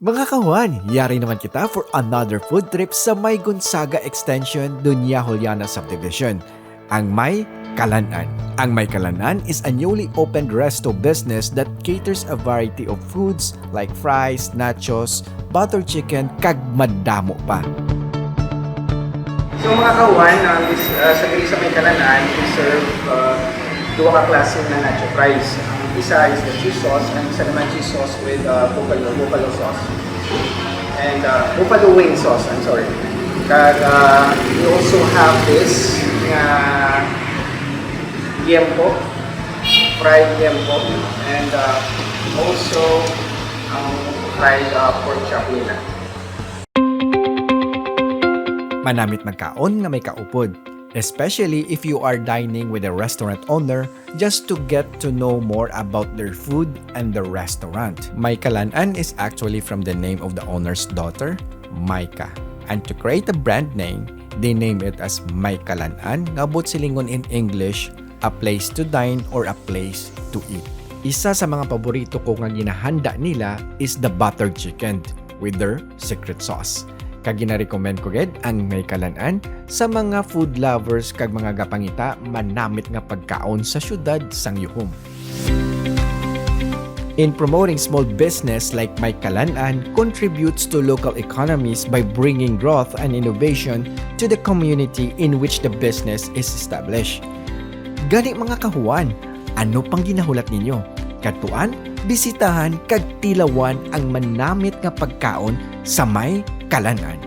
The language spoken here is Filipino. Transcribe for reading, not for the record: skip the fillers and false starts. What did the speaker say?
Mga ka-Juan, yari naman kita for another food trip sa may Gonzaga Extension, Doña Juliana Subdivision, ang Mykahlan-an. Ang Mykahlan-an is a newly opened resto business that caters a variety of foods like fries, nachos, butter chicken, kag madamo pa. So mga ka-Juan, sa diri sa Mykahlan-an, we serve duwa ka klase na nacho fries. Ang isa is the cheese sauce, and isa naman cheese sauce with buffalo sauce. And buffalo wing sauce, I'm sorry. Kag we also have this liempo, fried liempo, and also fried pork chop nila. Manamit magkaon nga may kaupod, especially if you are dining with a restaurant owner just to get to know more about their food and the restaurant. Mykahlan-an is actually from the name of the owner's daughter, Myka. And to create a brand name, they name it as Mykahlan-an, nga bot silingon in English, a place to dine or a place to eat. Isa sa mga paborito ko nga ginahanda nila is the buttered chicken with their secret sauce. Kag gina-recommend ko gid ang Mykahlan-an sa mga food lovers kag mga gapangita manamit nga pagkaon sa syudad sang yuhom. In promoting small business like Mykahlan-an contributes to local economies by bringing growth and innovation to the community in which the business is established. Gani mga ka-Juan, ano pang ginahulat ninyo? Katuan, bisitahan kag tilawan ang manamit nga pagkaon sa Mykahlan-an.